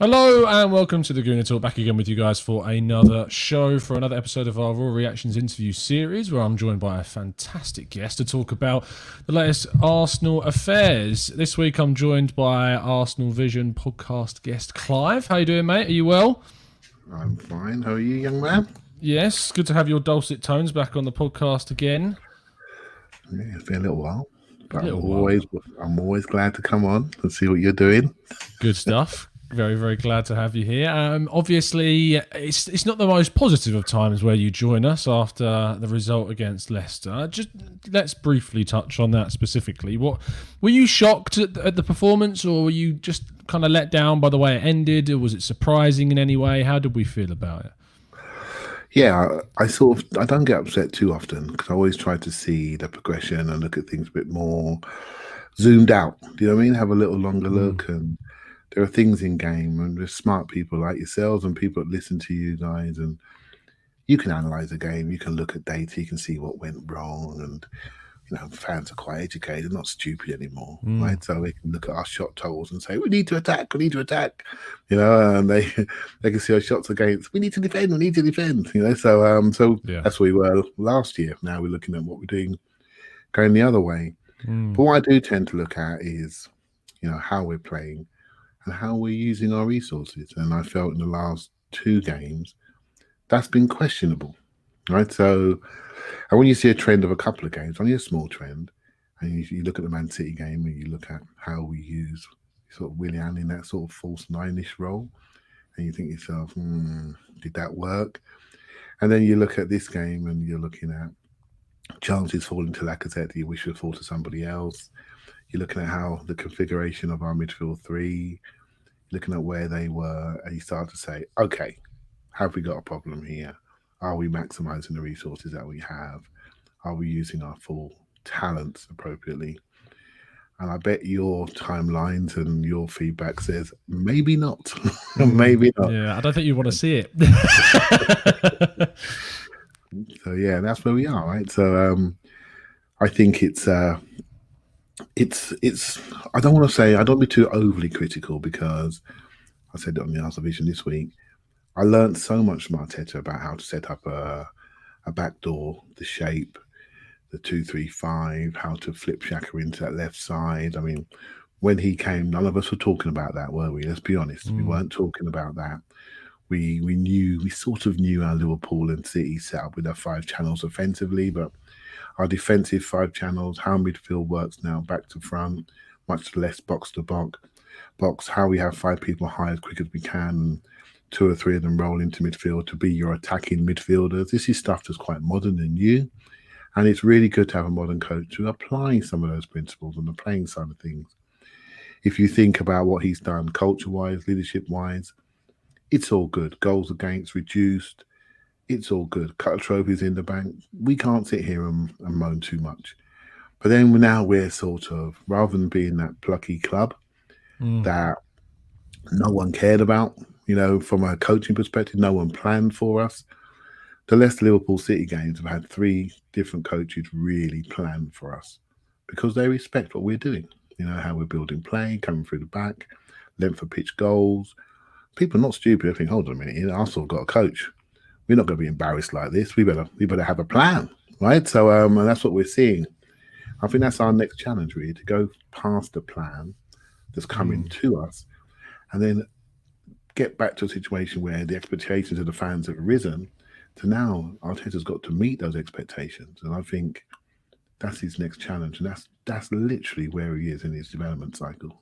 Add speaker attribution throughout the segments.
Speaker 1: Hello and welcome to the Gooner Talk, back again with you guys for another show, for another episode of our Raw Reactions interview series, where I'm joined by a fantastic guest to talk about the latest Arsenal affairs. This week I'm joined by Arsenal Vision podcast guest Clive. How you doing, mate? Are you well?
Speaker 2: I'm fine. How are you, young man?
Speaker 1: Yes, good to have your dulcet tones back on the podcast again.
Speaker 2: Yeah, it's been a little while, but I'm always glad to come on and see what you're doing.
Speaker 1: Good stuff. Very, very glad to have you here. Obviously, it's not the most positive of times where you join us after the result against Leicester. Just let's briefly touch on that specifically. What were you shocked at the performance, or were you just kind of let down by the way it ended, or was it surprising in any way? How did we feel about it?
Speaker 2: Yeah, I don't get upset too often because I always try to see the progression and look at things a bit more zoomed out. Do you know what I mean? Have a little longer look, and there are things in game, and there's smart people like yourselves and people that listen to you guys, and you can analyze a game, you can look at data, you can see what went wrong, and fans are quite educated, not stupid anymore, right? So they can look at our shot totals and say, we need to attack, and they can see our shots against, we need to defend, so
Speaker 1: Yeah.
Speaker 2: that's where we were last year. Now we're looking at what we're doing going the other way. But what I do tend to look at is, how we're playing and how we're using our resources. And I felt in the last two games, that's been questionable, right? So, and when you see a trend of a couple of games, only a small trend, and you look at the Man City game and you look at how we use sort of Willian in that sort of false nine-ish role, and you think to yourself, did that work? And then you look at this game and you're looking at chances falling to Lacazette that you wish would fall to somebody else. You're looking at how the configuration of our midfield three, looking at where they were, and you start to say, okay, have we got a problem here? Are we maximizing the resources that we have? Are we using our full talents appropriately? And I bet your timelines and your feedback says, maybe not. Maybe not.
Speaker 1: Yeah, I don't think you want to see it.
Speaker 2: So, yeah, that's where we are, right? So I think it's I don't want to say, I don't be too overly critical, because I said it on the Arsenal Vision this week. I learned so much from Arteta about how to set up a backdoor, the shape, the 2-3-5, how to flip Xhaka into that left side. I mean, when he came, none of us were talking about that, were we? Let's be honest. We weren't talking about that. We sort of knew our Liverpool and City set up with our 5 channels offensively, but our defensive 5 channels, how midfield works now, back to front, much less box to box, how we have 5 people high as quick as we can, 2 or 3 of them roll into midfield to be your attacking midfielders. This is stuff that's quite modern and new, and it's really good to have a modern coach who applying some of those principles on the playing side of things. If you think about what he's done culture-wise, leadership-wise, it's all good. Goals against reduced, it's all good. Cut trophies in the bank. We can't sit here and moan too much. But then now we're sort of, rather than being that plucky club that no one cared about, from a coaching perspective, no one planned for us. The Leicester Liverpool City games have had 3 different coaches really plan for us because they respect what we're doing. How we're building play, coming through the back, length of pitch goals. People are not stupid. They think, hold on a minute, Arsenal got a coach. We're not going to be embarrassed like this. We better have a plan, right? So, and that's what we're seeing. I think that's our next challenge, really, to go past the plan that's coming to us, and then get back to a situation where the expectations of the fans have risen to now Arteta's got to meet those expectations. And I think that's his next challenge. And that's literally where he is in his development cycle.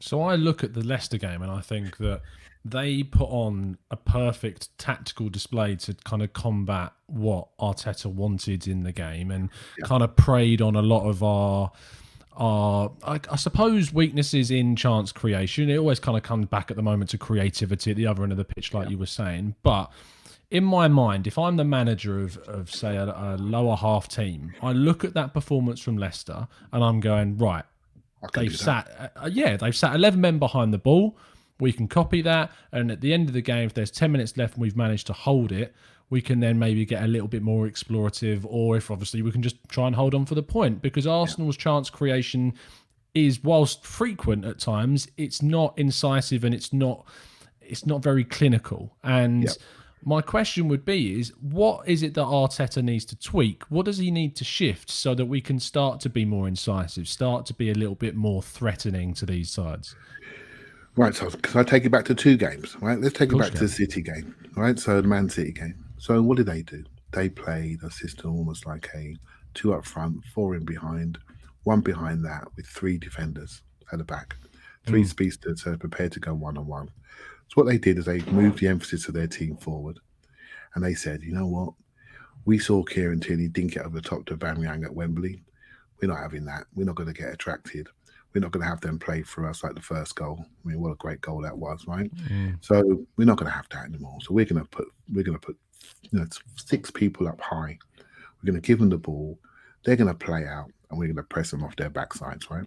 Speaker 1: So I look at the Leicester game and I think that they put on a perfect tactical display to kind of combat what Arteta wanted in the game, and kind of preyed on a lot of our I suppose weaknesses in chance creation. It always kind of comes back at the moment to creativity at the other end of the pitch, like you were saying. But in my mind, if I'm the manager of say a lower half team, I look at that performance from Leicester and I'm going, right, they've sat 11 men behind the ball. We can copy that, and at the end of the game, if there's 10 minutes left and we've managed to hold it, we can then maybe get a little bit more explorative, or if obviously we can just try and hold on for the point, because Arsenal's chance creation is, whilst frequent at times, it's not incisive and it's not very clinical. And my question would be is, what is it that Arteta needs to tweak? What does he need to shift so that we can start to be more incisive, start to be a little bit more threatening to these sides?
Speaker 2: Right, so can I take it back to 2 games, right? Let's take it back to the City game, right? So the Man City game. So what did they do? They played a system almost like a 2 up front, 4 in behind, 1 behind that with 3 defenders at the back, 3 speedsters prepared to go one-on-one. So what they did is they moved the emphasis of their team forward, and they said, you know what? We saw Kieran Tierney dink it over the top to Aubameyang at Wembley. We're not having that. We're not going to get attracted. We're not going to have them play for us like the first goal. I mean, what a great goal that was, right? So we're not going to have that anymore. So we're going to put 6 people up high. We're going to give them the ball. They're going to play out, and we're going to press them off their backsides, right?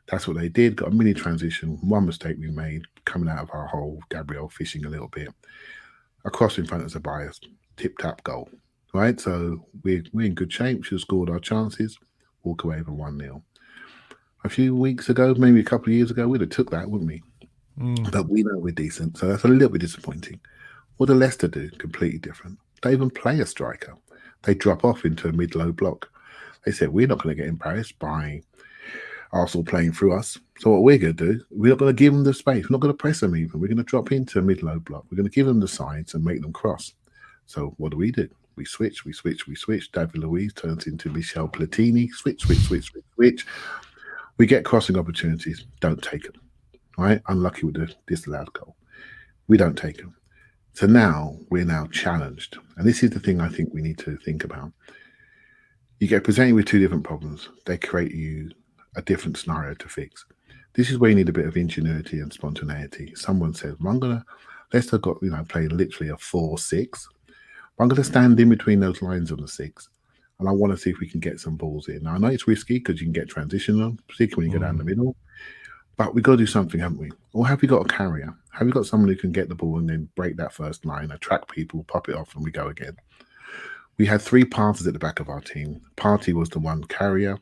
Speaker 2: That's what they did. Got a mini transition. One mistake we made coming out of our hole. Gabriel fishing a little bit. A cross in front of Tobias. Tip-tap goal, right? So we're in good shape. Should have scored our chances. Walk away with 1-0. A few weeks ago, maybe a couple of years ago, we'd have took that, wouldn't we? But we know we're decent. So that's a little bit disappointing. What do Leicester do? Completely different. They even play a striker. They drop off into a mid-low block. They said, we're not going to get embarrassed by Arsenal playing through us. So what we're going to do, we're not going to give them the space. We're not going to press them even. We're going to drop into a mid-low block. We're going to give them the sides and make them cross. So what do? We switch. David Luiz turns into Michel Platini. Switch. We get crossing opportunities. Don't take them. Right? Unlucky with the disallowed goal. We don't take them. So now we're challenged. And this is the thing I think we need to think about. You get presented with 2 different problems. They create you a different scenario to fix. This is where you need a bit of ingenuity and spontaneity. Someone says, well, Leicester got, playing literally a 4-6. I'm going to stand in between those lines on the 6. And I want to see if we can get some balls in. Now, I know it's risky because you can get transition on, particularly when you go down the middle. But we've got to do something, haven't we? Or have we got a carrier? Have we got someone who can get the ball and then break that first line, attract people, pop it off, and we go again? We had 3 passes at the back of our team. Partey was the one carrier.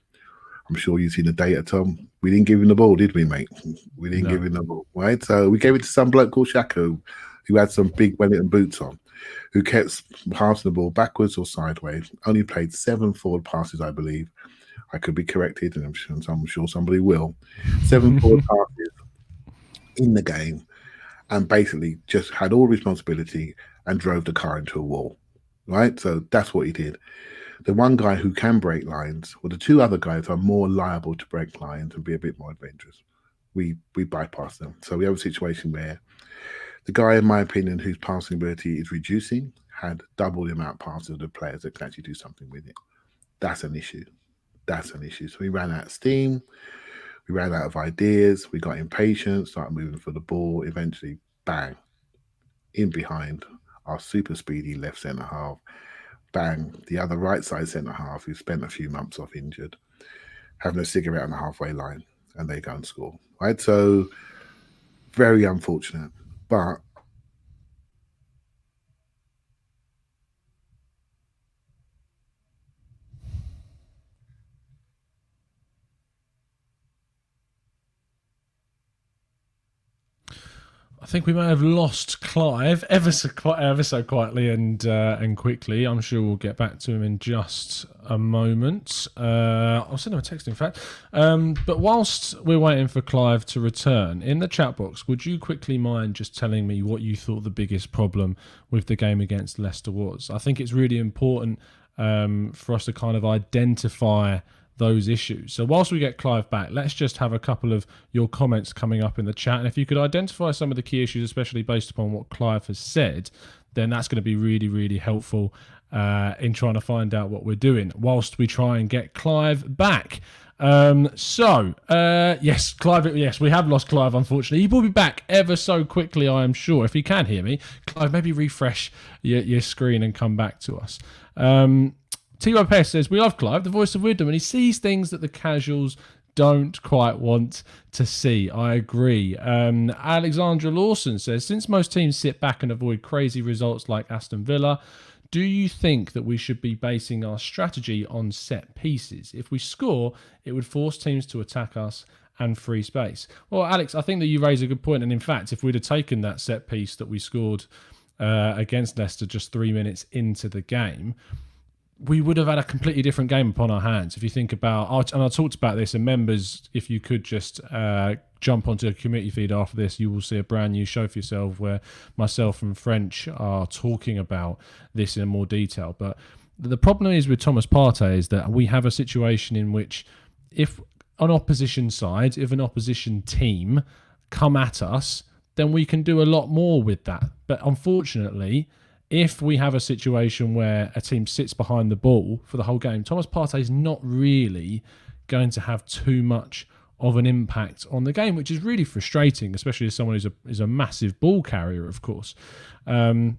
Speaker 2: I'm sure you've seen the data, Tom. We didn't give him the ball, did we, mate? We didn't give him the ball, right? So we gave it to some bloke called Shako, who had some big Wellington boots on, who kept passing the ball backwards or sideways. Only played 7 forward passes, I believe. I could be corrected, and I'm sure somebody will. 7 forward passes in the game, and basically just had all responsibility and drove the car into a wall, right? So that's what he did. The one guy who can break lines, well, the 2 other guys are more liable to break lines and be a bit more adventurous. We bypass them. So we have a situation where the guy, in my opinion, whose passing ability is reducing, had double the amount of passes of the players that can actually do something with it. That's an issue. So we ran out of steam. We ran out of ideas. We got impatient, started moving for the ball. Eventually, bang, in behind our super speedy left centre half. Bang, the other right side centre half, who spent a few months off injured, having a cigarette on the halfway line, and they go and score. Right? So very unfortunate. But
Speaker 1: I think we may have lost Clive ever so quietly and quickly. I'm sure we'll get back to him in just a moment. I'll send him a text, in fact. But whilst we're waiting for Clive to return, in the chat box, would you quickly mind just telling me what you thought the biggest problem with the game against Leicester was? I think it's really important for us to kind of identify those issues. So whilst we get Clive back, let's just have a couple of your comments coming up in the chat. And if you could identify some of the key issues, especially based upon what Clive has said, then that's going to be really, really helpful in trying to find out what we're doing whilst we try and get Clive back. Yes, Clive, yes, we have lost Clive, unfortunately. He will be back ever so quickly, I am sure. If you can hear me, Clive, maybe refresh your screen and come back to us. T.Y. Pest says, we love Clive, the voice of wisdom, and he sees things that the casuals don't quite want to see. I agree. Alexandra Lawson says, since most teams sit back and avoid crazy results like Aston Villa, Do you think that we should be basing our strategy on set pieces? If we score, it would force teams to attack us and free space. Well, Alex, I think that you raise a good point. And in fact, if we'd have taken that set piece that we scored against Leicester just 3 minutes into the game, we would have had a completely different game upon our hands. If you think about, and I talked about this, and members, if you could just jump onto a community feed after this, you will see a brand new show for yourself where myself and French are talking about this in more detail. But the problem is with Thomas Partey is that we have a situation in which if an opposition side, if an opposition team come at us, then we can do a lot more with that. But unfortunately, if we have a situation where a team sits behind the ball for the whole game, Thomas Partey is not really going to have too much of an impact on the game, which is really frustrating, especially as someone who's a massive ball carrier, of course. So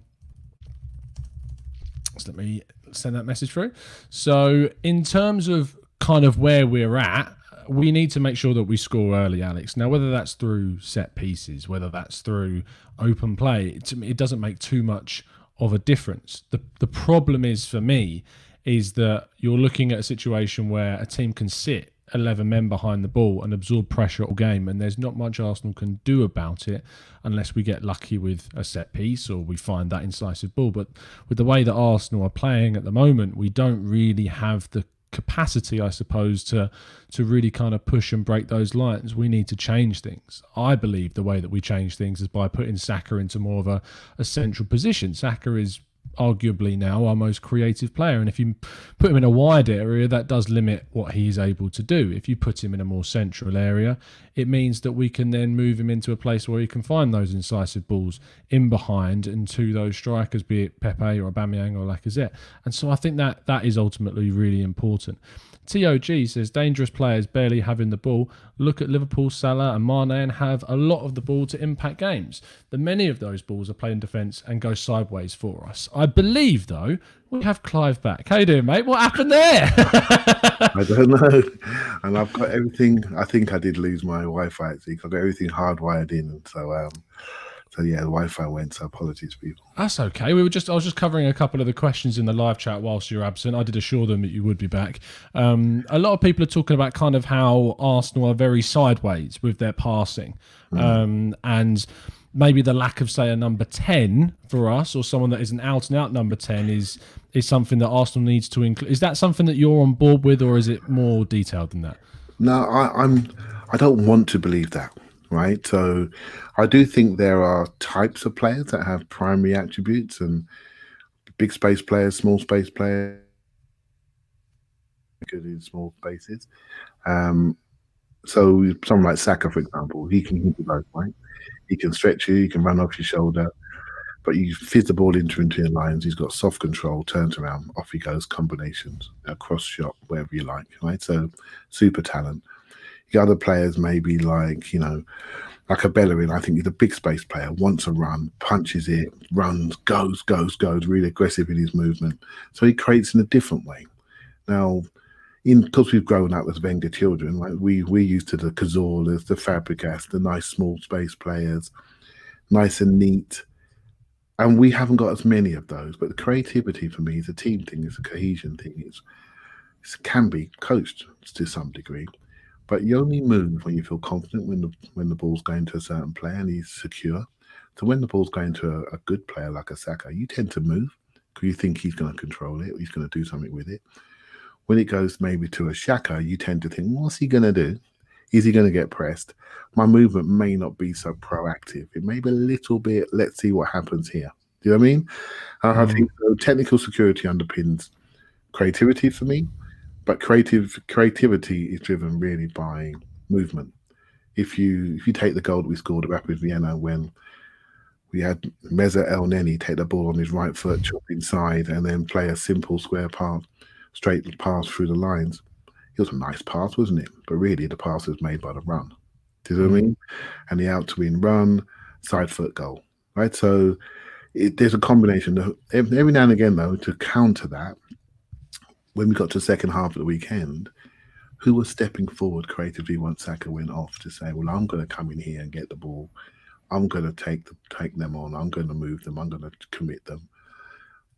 Speaker 1: let me send that message through. So in terms of kind of where we're at, we need to make sure that we score early, Alex. Now, whether that's through set pieces, whether that's through open play, it doesn't make too much of a difference. The problem is, for me, is that you're looking at a situation where a team can sit 11 men behind the ball and absorb pressure all game, and there's not much Arsenal can do about it unless we get lucky with a set piece or we find that incisive ball. But with the way that Arsenal are playing at the moment, we don't really have the capacity, I suppose, to really kind of push and break those lines. We need to change things. I believe the way that we change things is by putting Saka into more of a central position. Saka is arguably now our most creative player, and if you put him in a wide area, that does limit what he is able to do. If you put him in a more central area, it means that we can then move him into a place where he can find those incisive balls in behind and to those strikers, be it Pepe or Aubameyang or Lacazette. And so I think that is ultimately really important. TOG says, dangerous players barely having the ball. Look at Liverpool, Salah and Mane, and have a lot of the ball to impact games. The many of those balls are played in defence and go sideways for us. I believe, though, we have Clive back. How you doing, mate? What happened there?
Speaker 2: I don't know. And I've got everything. I think I did lose my Wi-Fi. I've got everything hardwired in. And so yeah, the Wi-Fi went, so apologies, people.
Speaker 1: That's okay. I was just covering a couple of the questions in the live chat whilst you're absent. I did assure them that you would be back. A lot of people are talking about kind of how Arsenal are very sideways with their passing. And maybe the lack of, say, a number 10 for us, or someone that is an out-and-out number 10 is something that Arsenal needs to include. Is that something that you're on board with, or is it more detailed than that?
Speaker 2: No, I don't want to believe that. Right, so I do think there are types of players that have primary attributes, and big space players, small space players, good in small spaces. So someone like Saka, for example, he can do both, right? He can stretch you, he can run off your shoulder, but you fizz the ball into your lines. He's got soft control, turns around, off he goes, combinations, a cross shot, wherever you like, right? So super talent. The other players maybe like a Bellerin. I think he's a big space player, wants a run, punches it, runs, goes, really aggressive in his movement. So he creates in a different way. Now, because we've grown up as Wenger children, like we're used to the Cazorlas, the Fabregas, the nice small space players, nice and neat. And we haven't got as many of those. But the creativity for me is a team thing, it's a cohesion thing. It can be coached to some degree. But you only move when you feel confident when the ball's going to a certain player and he's secure. So when the ball's going to a good player like a Saka, you tend to move because you think he's going to control it, or he's going to do something with it. When it goes maybe to a Xhaka, you tend to think, what's he going to do? Is he going to get pressed? My movement may not be so proactive. It may be a little bit, let's see what happens here. Do you know what I mean? I think technical security underpins creativity for me. But creativity is driven really by movement. If you take the goal that we scored at Rapid Vienna when we had Meza El Neni take the ball on his right foot, chop inside, and then play a simple square pass, straight pass through the lines. It was a nice pass, wasn't it? But really, the pass was made by the run. Do you know what I mean? And the out-to-in run, side foot goal, right? So there's a combination. Every now and again, though, to counter that, when we got to the second half of the weekend, who was stepping forward creatively once Saka went off to say, well, I'm going to come in here and get the ball. I'm going to take them on. I'm going to move them. I'm going to commit them.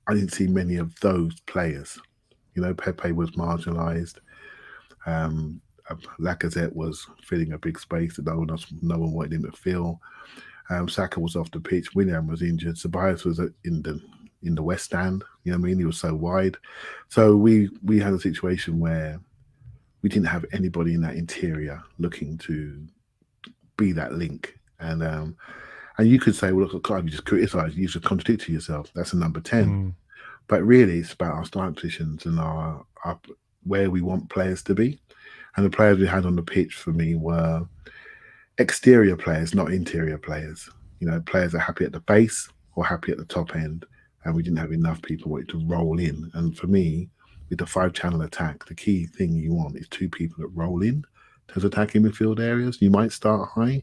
Speaker 2: I didn't see many of those players. You know, Pepe was marginalised. Um, Lacazette was filling a big space that no one wanted him to fill. Saka was off the pitch. Willian was injured. Ceballos was in the West Stand. You know what I mean? He was so wide. So we had a situation where we didn't have anybody in that interior looking to be that link. And you could say, well, look, Clive, you just criticise. You just contradict to yourself. That's a number 10. But really, it's about our starting positions and our where we want players to be. And the players we had on the pitch for me were exterior players, not interior players. You know, players are happy at the base or happy at the top end. And we didn't have enough people wanting to roll in. And for me, with the 5-channel attack, the key thing you want is 2 people that roll in to attacking midfield areas. You might start high.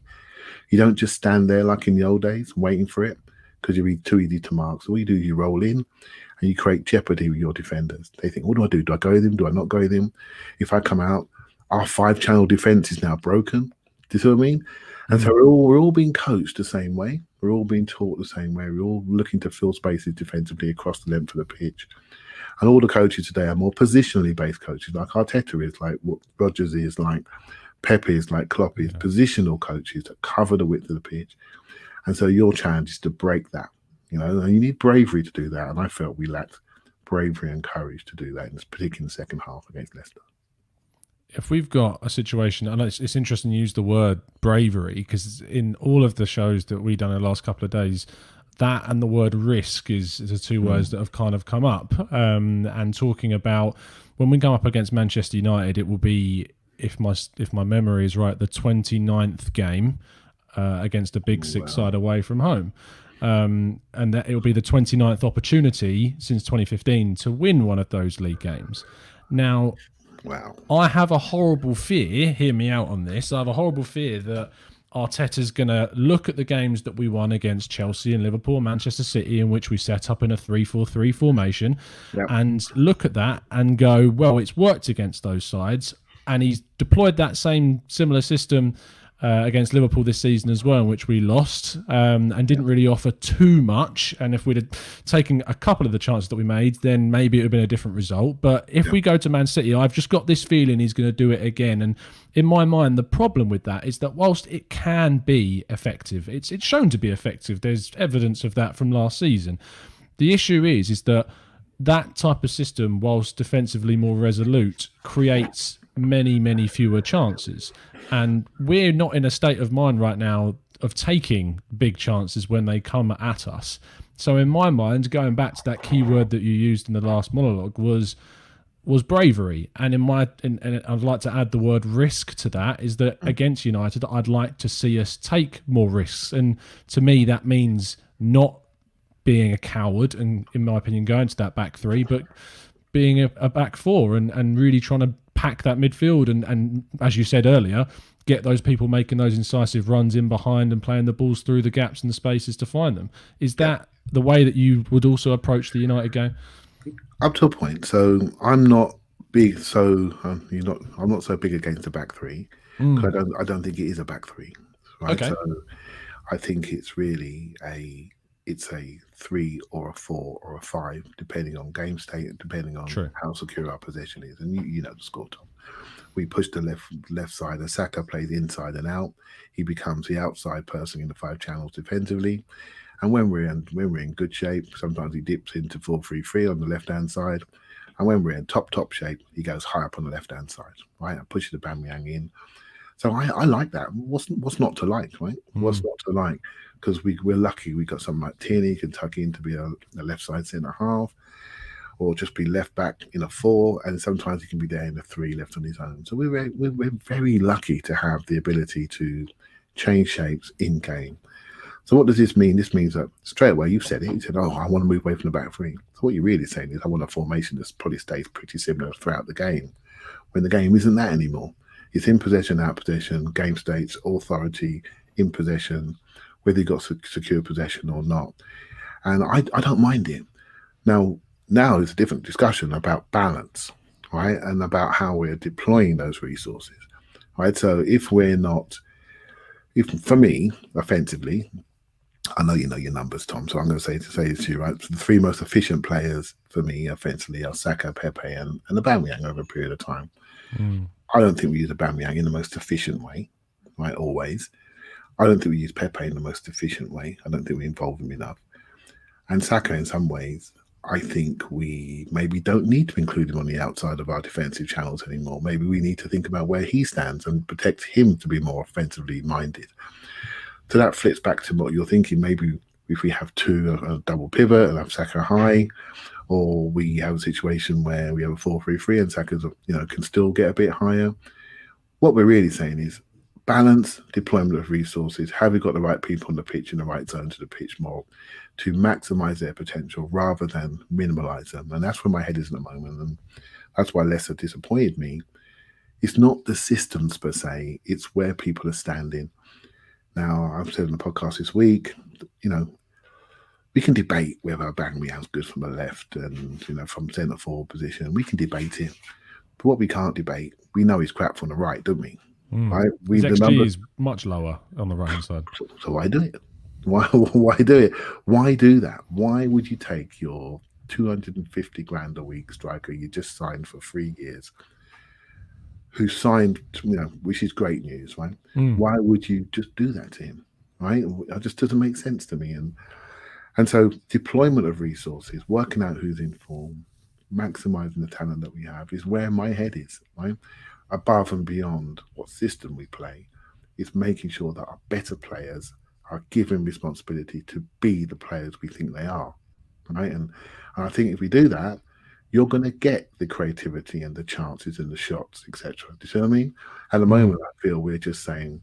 Speaker 2: You don't just stand there like in the old days waiting for it, because you'll be too easy to mark. So what you do is you roll in and you create jeopardy with your defenders. They think, what do I do? Do I go with him? Do I not go with him? If I come out, our 5-channel defense is now broken. Do you see what I mean? And so we're all being coached the same way. We're all being taught the same way. We're all looking to fill spaces defensively across the length of the pitch. And all the coaches today are more positionally based coaches, like Arteta is, like what Rodgers is, like Pep is, like Klopp is, positional coaches that cover the width of the pitch. And so your challenge is to break that, you know, and you need bravery to do that. And I felt we lacked bravery and courage to do that, particularly in the second half against Leicester.
Speaker 1: If we've got a situation, and it's interesting you use the word bravery, because in all of the shows that we've done in the last couple of days, that and the word risk is the 2 words that have kind of come up. And talking about when we come up against Manchester United, it will be, if my memory is right, the 29th game against a big 6-side away from home. And that it will be the 29th opportunity since 2015 to win one of those league games. Now, I have a horrible fear, hear me out on this, I have a horrible fear that Arteta's going to look at the games that we won against Chelsea and Liverpool and Manchester City, in which we set up in a 3-4-3 formation, and look at that and go, well, it's worked against those sides. And he's deployed that similar system against Liverpool this season as well, in which we lost and didn't really offer too much. And if we'd have taken a couple of the chances that we made, then maybe it would have been a different result. But if we go to Man City, I've just got this feeling he's going to do it again. And in my mind, the problem with that is that whilst it can be effective, it's shown to be effective. There's evidence of that from last season. The issue is that type of system, whilst defensively more resolute, creates many fewer chances. And we're not in a state of mind right now of taking big chances when they come at us. So in my mind, going back to that key word that you used in the last monologue was bravery. And and I'd like to add the word risk to that, is that against United, I'd like to see us take more risks. And to me, that means not being a coward and, in my opinion, going to that back 3, but being a back 4 and really trying to pack that midfield and as you said earlier, get those people making those incisive runs in behind and playing the balls through the gaps and the spaces to find them. Is that the way that you would also approach the United game?
Speaker 2: Up to a point. So I'm not big. So I'm not so big against the back 3. I don't think it is a back 3. Right. Okay. So I think it's really a 3 or a 4 or a 5, depending on game state and depending on how secure our possession is. And you know the score, Tom. We push the left side. And Saka plays inside and out. He becomes the outside person in the 5 channels defensively. And when we're in good shape, sometimes he dips into 4-3-3 on the left hand side. And when we're in top shape, he goes high up on the left hand side, right, and pushes the Aubameyang in. So I like that. What's not to like, right? What's not to like? Because we're lucky we got someone like Tierney can tuck in to be a left side centre half, or just be left back in a 4, and sometimes he can be there in a 3 left on his own. So we're very lucky to have the ability to change shapes in game. So what does this mean? This means that straight away you said it. You said, "Oh, I want to move away from the back 3." So what you're really saying is, I want a formation that probably stays pretty similar throughout the game. When the game isn't that anymore. It's in possession, out possession, game states, authority, in possession, whether you got secure possession or not. And I don't mind it. Now there's a different discussion about balance, right? And about how we're deploying those resources, right? So if for me, offensively, I know you know your numbers, Tom, so I'm going to say this to you, right? So the three most efficient players for me, offensively, are Saka, Pepe, and Aubameyang over a period of time. I don't think we use Aubameyang in the most efficient way, right? Always. I don't think we use Pepe in the most efficient way. I don't think we involve him enough. And Saka, in some ways, I think we maybe don't need to include him on the outside of our defensive channels anymore. Maybe we need to think about where he stands and protect him to be more offensively minded. So that flips back to what you're thinking. Maybe if we have a double pivot and have Saka high, or we have a situation where we have a 4-3-3 and Saka's can still get a bit higher. What we're really saying is balance, deployment of resources. Have we got the right people on the pitch in the right zone to the pitch more to maximize their potential rather than minimalize them? And that's where my head is at the moment. And that's why Leicester disappointed me. It's not the systems per se, it's where people are standing. Now, I've said in the podcast this week, we can debate whether Aubameyang's good from the left and, from centre forward position. We can debate it. But what we can't debate, we know he's crap from the right, don't we? Right?
Speaker 1: His XG is much lower on the right-hand side.
Speaker 2: So why do it? Why do it? Why do that? Why would you take your 250 grand a week striker you just signed for 3 years, who signed, which is great news, right? Why would you just do that to him, right? It just doesn't make sense to me. And so deployment of resources, working out who's in form, maximizing the talent that we have is where my head is, right? Above and beyond what system we play, is making sure that our better players are given responsibility to be the players we think they are, right? And I think if we do that, you're going to get the creativity and the chances and the shots, etc. Do you see what I mean? At the moment, I feel we're just saying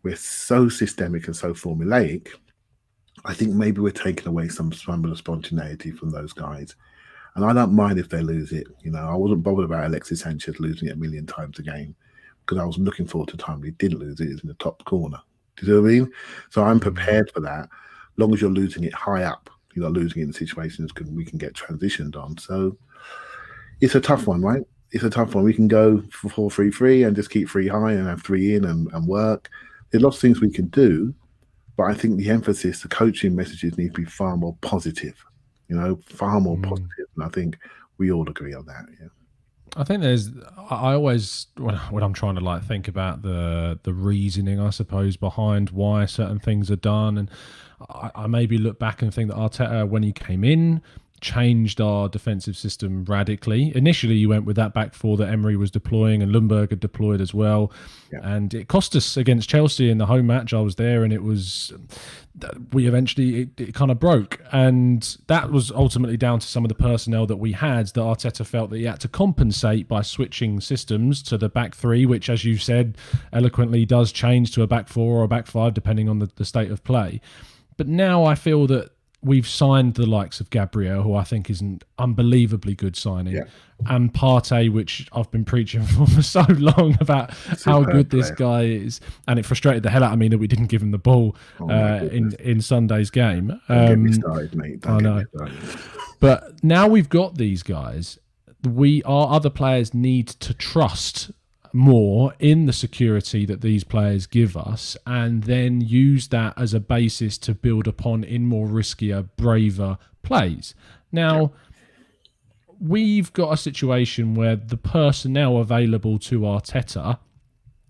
Speaker 2: we're so systemic and so formulaic. I think maybe we're taking away some of the spontaneity from those guys. And I don't mind if they lose it. I wasn't bothered about Alexis Sanchez losing it a million times a game because I was looking forward to the time we didn't lose it. It's in the top corner. Do you see what I mean? So I'm prepared for that. As long as you're losing it high up, you're not losing it in situations we can get transitioned on. So it's a tough one, right? It's a tough one. We can go for 4-3-3 and just keep 3 high and have 3 in and work. There's lots of things we can do. But I think the emphasis, the coaching messages need to be far more positive, far more positive. And I think we all agree on that. Yeah.
Speaker 1: I think I always, when I'm trying to think about the reasoning, I suppose, behind why certain things are done. And I maybe look back and think that Arteta, when he came in, changed our defensive system radically. Initially, you went with that back four that Emery was deploying and Lundberg had deployed as well. Yeah. And it cost us against Chelsea in the home match. I was there, and it kind of broke. And that was ultimately down to some of the personnel that we had, that Arteta felt that he had to compensate by switching systems to the back three, which, as you said eloquently, does change to a back four or a back five, depending on the state of play. But now I feel that we've signed the likes of Gabriel, who I think is an unbelievably good signing, and Partey, which I've been preaching for so long about how good this guy is. And it frustrated the hell out of me that we didn't give him the ball in Sunday's game.
Speaker 2: Don't get me started, mate. Don't get me started.
Speaker 1: But now we've got these guys, our other players need to trust more in the security that these players give us, and then use that as a basis to build upon in more riskier, braver plays. Now, we've got a situation where the personnel available to Arteta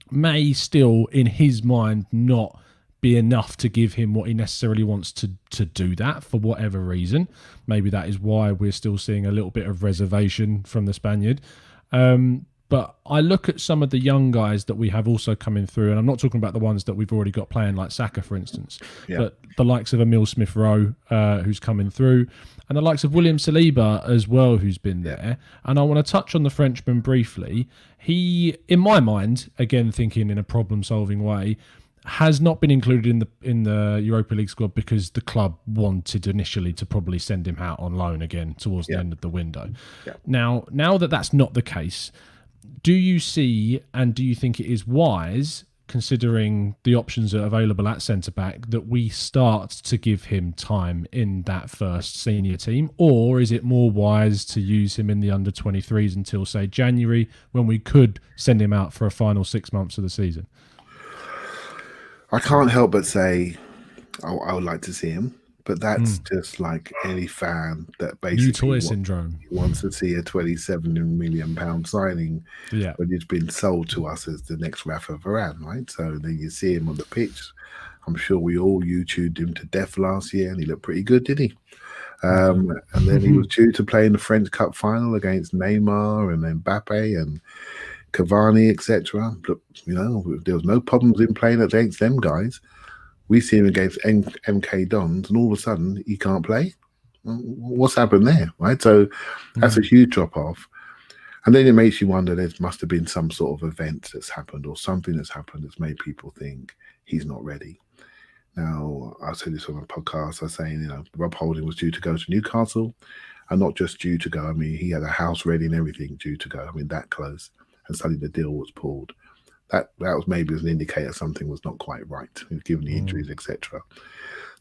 Speaker 1: may still, in his mind, not be enough to give him what he necessarily wants to do that for whatever reason. Maybe that is why we're still seeing a little bit of reservation from the Spaniard. But I look at some of the young guys that we have also coming through, and I'm not talking about the ones that we've already got playing, like Saka, for instance, but the likes of Emile Smith-Rowe, who's coming through, and the likes of William Saliba as well, who's been there. And I want to touch on the Frenchman briefly. He, in my mind, again thinking in a problem-solving way, has not been included in the Europa League squad because the club wanted initially to probably send him out on loan again towards the end of the window. Now that that's not the case, do you see, and do you think it is wise, considering the options that are available at centre-back, that we start to give him time in that first senior team? Or is it more wise to use him in the under-23s until, say, January, when we could send him out for a final 6 months of the season?
Speaker 2: I can't help but say I would like to see him, but that's just like any fan that
Speaker 1: New
Speaker 2: basically
Speaker 1: toy syndrome.
Speaker 2: wants to see a £27 million signing
Speaker 1: Yeah.
Speaker 2: when it's been sold to us as the next Rafa Varane, right? So then you see him on the pitch. I'm sure we all YouTubed him to death last year, and he looked pretty good, didn't he? And then he was due to play in the French Cup final against Neymar and Mbappe and Cavani, etc. But there was no problems in playing against them guys. We see him against MK Dons, and all of a sudden he can't play. What's happened there, right? So that's a huge drop off. And then it makes you wonder, there must have been some sort of event that's happened or something that's happened that's made people think he's not ready. Now, I said this on a podcast. I was saying, Rob Holding was due to go to Newcastle, and not just due to go. I mean, he had a house ready and everything due to go. I mean, that close. And suddenly the deal was pulled. That was maybe an indicator something was not quite right, given the injuries, etc.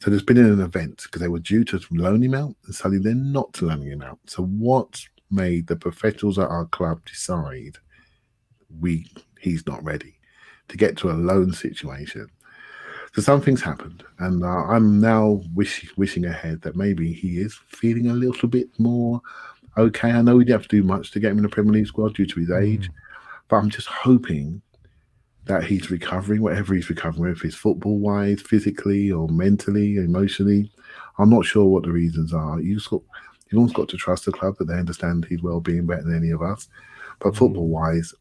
Speaker 2: So there's been an event because they were due to loan him out, and suddenly they're not loaning him out. So what made the professionals at our club decide he's not ready to get to a loan situation? So something's happened, and I'm now wishing ahead that maybe he is feeling a little bit more okay. I know we didn't have to do much to get him in the Premier League squad due to his age, but I'm just hoping that he's recovering, whatever he's recovering, if it's football-wise, physically, or mentally, emotionally. I'm not sure what the reasons are. You've almost got to trust the club that they understand his well-being better than any of us. But football-wise,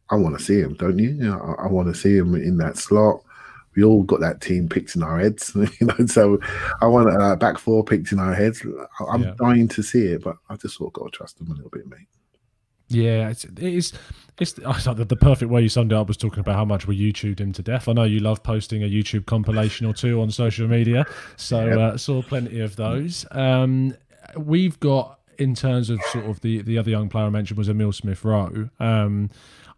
Speaker 2: I want to see him, don't you? I want to see him in that slot. We all got that team picked in our heads, so I want a back four picked in our heads. I'm dying to see it, but I just sort of got to trust them a little bit, mate.
Speaker 1: Yeah, it's the perfect way you summed it up was talking about how much we YouTubed him to death. I know you love posting a YouTube compilation or two on social media, so saw plenty of those. We've got, in terms of sort of the other young player I mentioned was Emile Smith-Rowe.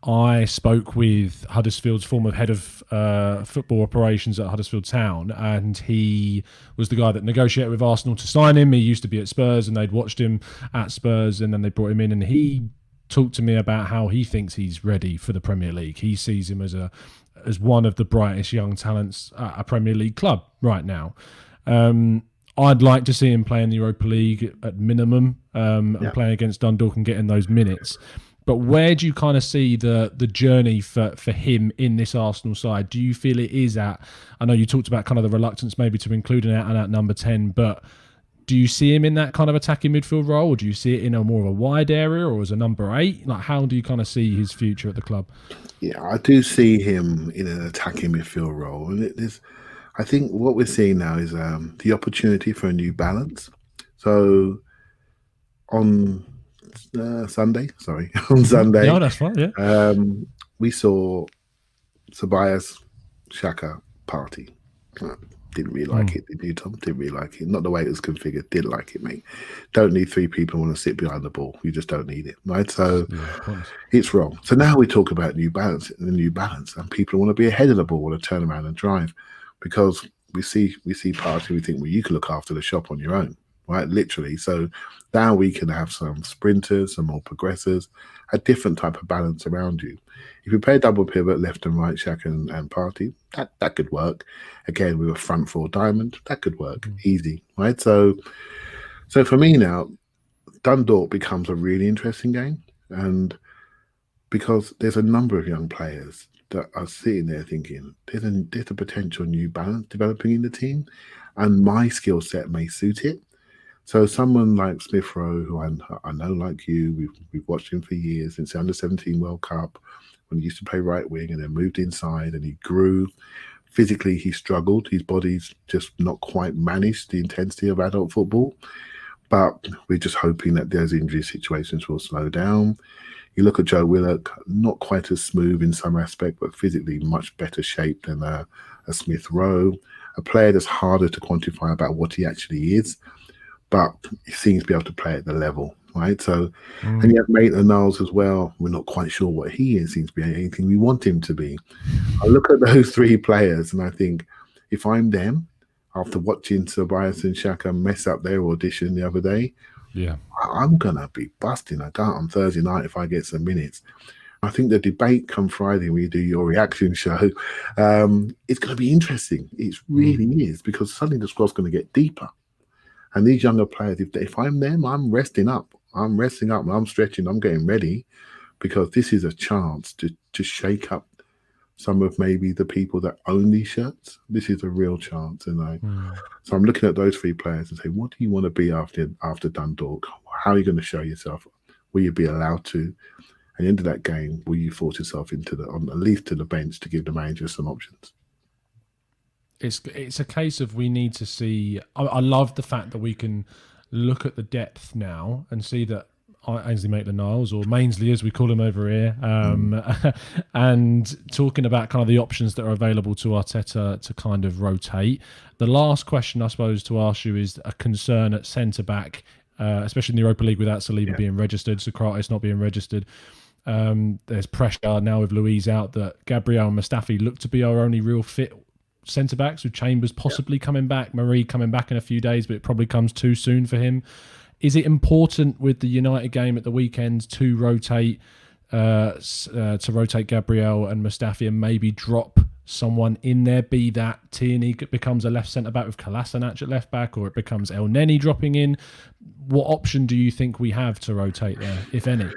Speaker 1: I spoke with Huddersfield's former head of football operations at Huddersfield Town, and he was the guy that negotiated with Arsenal to sign him. He used to be at Spurs, and they'd watched him at Spurs, and then they brought him in, and he talked to me about how he thinks he's ready for the Premier League. He sees him as one of the brightest young talents at a Premier League club right now. I'd like to see him play in the Europa League at minimum, and playing against Dundalk and getting those minutes. But where do you kind of see the journey for him in this Arsenal side? Do you feel it is at, I know you talked about kind of the reluctance maybe to include him at number 10, but do you see him in that kind of attacking midfield role, or do you see it in a more of a wide area, or as a number 8? Like, how do you kind of see his future at the club?
Speaker 2: Yeah, I do see him in an attacking midfield role. And I think what we're seeing now is the opportunity for a new balance. So on Sunday,
Speaker 1: No, that's fine, yeah.
Speaker 2: We saw Tobias Xhaka party. Didn't really like it, did you, Tom? Didn't really like it. Not the way it was configured. Didn't like it, mate. Don't need 3 people who want to sit behind the ball. You just don't need it, right? So it's wrong. So now we talk about New Balance, and people want to be ahead of the ball, want to turn around and drive, because we see party. We think, well, you can look after the shop on your own, right? Literally. So now we can have some sprinters, some more progressors, a different type of balance around you. If you play a double pivot, left and right, Shaq and Party, that could work. Again, with a front 4 diamond, that could work. Easy, right? So for me now, Dundalk becomes a really interesting game, and because there's a number of young players that are sitting there thinking there's a potential new balance developing in the team, and my skill set may suit it. So someone like Smith-Rowe, who I know, like you, we've watched him for years since the Under-17 World Cup, when he used to play right wing and then moved inside, and he grew. Physically, he struggled. His body's just not quite managed the intensity of adult football. But we're just hoping that those injury situations will slow down. You look at Joe Willock, not quite as smooth in some aspect, but physically much better shape than a Smith-Rowe, a player that's harder to quantify about what he actually is, but he seems to be able to play at the level, right? So, and you have Maitland-Niles as well. We're not quite sure what he is. Seems to be anything we want him to be. I look at those 3 players and I think, if I'm them, after watching Tobias and Xhaka mess up their audition the other day, I'm going to be busting a dart on Thursday night if I get some minutes. I think the debate come Friday when you do your reaction show, it's going to be interesting. It really is, because suddenly the squad's going to get deeper. And these younger players, if I'm them, I'm resting up. I'm resting up and I'm stretching. I'm getting ready, because this is a chance to shake up some of maybe the people that own these shirts. This is a real chance. So I'm looking at those three players and say, what do you want to be after Dundalk? How are you going to show yourself? Will you be allowed to? At the end of that game, will you force yourself at least to the bench to give the manager some options?
Speaker 1: It's a case of we need to see. I love the fact that we can look at the depth now and see that Ainsley Maitland-Niles, or Mainsley as we call him over here, and talking about kind of the options that are available to Arteta to kind of rotate. The last question I suppose to ask you is a concern at centre-back, especially in the Europa League without Saliba being registered, Socrates not being registered. There's pressure now with Louise out that Gabriel and Mustafi look to be our only real fit centre-backs, with Chambers possibly coming back, Marie coming back in a few days, but it probably comes too soon for him. Is it important with the United game at the weekend to rotate Gabriel and Mustafi and maybe drop someone in there, be that Tierney becomes a left centre-back with Kolasinac at left-back, or it becomes El Neni dropping in? What option do you think we have to rotate there, if any?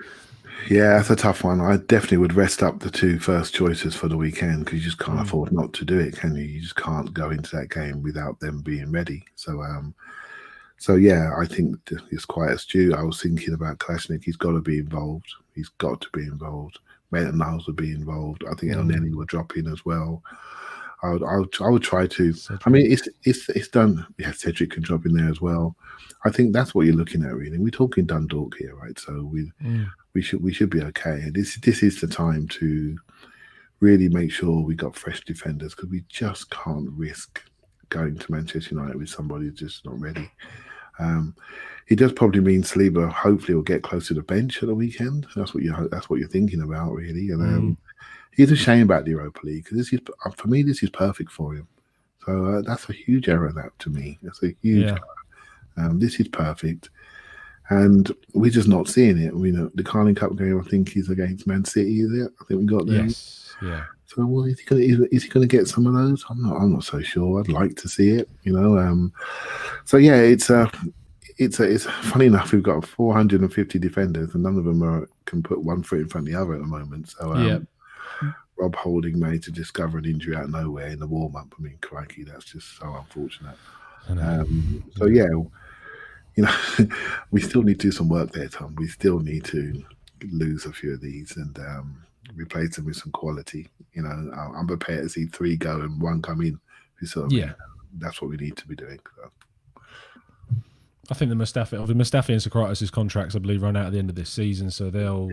Speaker 2: Yeah, that's a tough one. I definitely would rest up the two first choices for the weekend, because you just can't afford not to do it, can you? You just can't go into that game without them being ready. So yeah, I think it's quite astute. I was thinking about Kolasinac. He's got to be involved. He's got to be involved. Maitland-Niles would be involved. I think El Neni will drop in as well. I would try to. Cedric. I mean, it's done. Yeah, Cedric can drop in there as well. I think that's what you're looking at, really. We're talking Dundalk here, right? So we should be okay. This is the time to really make sure we got fresh defenders, because we just can't risk going to Manchester United with somebody who's just not ready. It does probably mean Saliba hopefully will get close to the bench at the weekend. That's what you're thinking about, really. And he's a shame about the Europa League, because for me this is perfect for him. So that's a huge error, that to me. That's a huge error. This is perfect, and we're just not seeing it. The Carling Cup game, I think, is against Man City. Is it? I think we got there.
Speaker 1: Yes. Yeah.
Speaker 2: So, well, is he going to get some of those? I'm not so sure. I'd like to see it. So yeah, it's funny enough. We've got 450 defenders, and none of them can put one foot in front of the other at the moment. So Rob Holding made to discover an injury out of nowhere in the warm up. I mean, crikey, that's just so unfortunate. So yeah, we still need to do some work there, Tom. We still need to lose a few of these and replace them with some quality. I'm prepared to see 3 go and 1 come in. That's what we need to be doing. So.
Speaker 1: I think the Mustafi and Socrates' contracts, I believe, run out at the end of this season, so they'll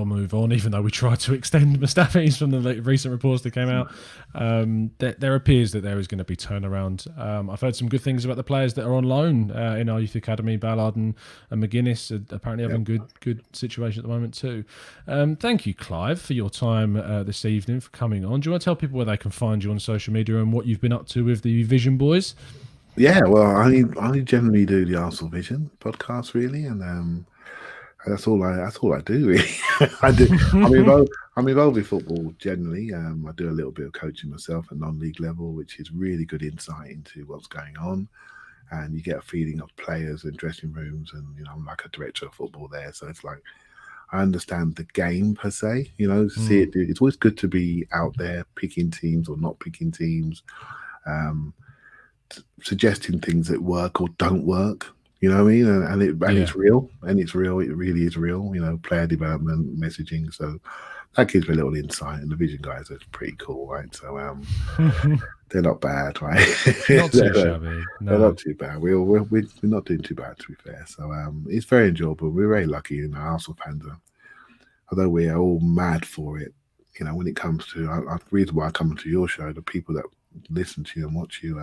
Speaker 1: move on. Even though we tried to extend Mustafi's from the recent reports that came out, there appears that there is going to be turnaround. I've heard some good things about the players that are on loan in our youth academy. Ballard and McGuinness are apparently having good situation at the moment too. Thank you, Clive, for your time this evening, for coming on. Do you want to tell people where they can find you on social media and what you've been up to with the Vision Boys?
Speaker 2: Yeah, well, I generally do the Arsenal Vision podcast, really, and that's all I do, really. I'm involved with football generally. I do a little bit of coaching myself at non-league level, which is really good insight into what's going on, and you get a feeling of players and dressing rooms, and I'm like a director of football there, so it's like I understand the game per se. See it. It's always good to be out there picking teams or not picking teams. Suggesting things that work or don't work, you know what I mean? And it's real. It really is real, player development, messaging. So that gives me a little insight. And the Vision guys are pretty cool, right? So they're not bad, right?
Speaker 1: Not too shabby. No.
Speaker 2: They're not too bad. We're not doing too bad, to be fair. So it's very enjoyable. We're very lucky, Arsenal fans are, although we are all mad for it, when it comes to the reason why I come to your show, the people that listen to you and watch you,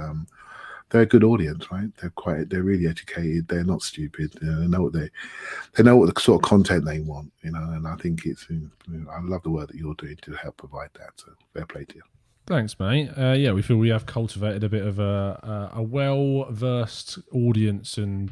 Speaker 2: they're a good audience, right? They're really educated. They're not stupid. They know what the sort of content they want, and I think I love the work that you're doing to help provide that. So fair play to you.
Speaker 1: Thanks, mate. Yeah, we feel we have cultivated a bit of a well-versed audience and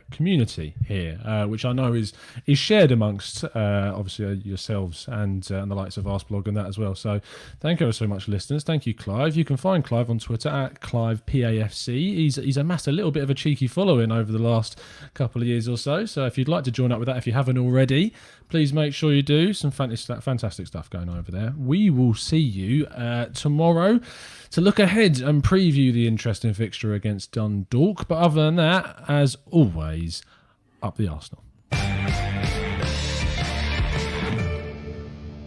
Speaker 1: community here, which I know is shared amongst obviously yourselves and the likes of Arsblog and that as well. So thank you so much, listeners. Thank you, Clive. You can find Clive on Twitter at ClivePAFC. He's amassed a little bit of a cheeky following over the last couple of years or so. So if you'd like to join up with that, if you haven't already, please make sure you do. Some fantastic stuff going over there. We will see you tomorrow to look ahead and preview the interesting fixture against Dundalk. But other than that, as always, up the Arsenal.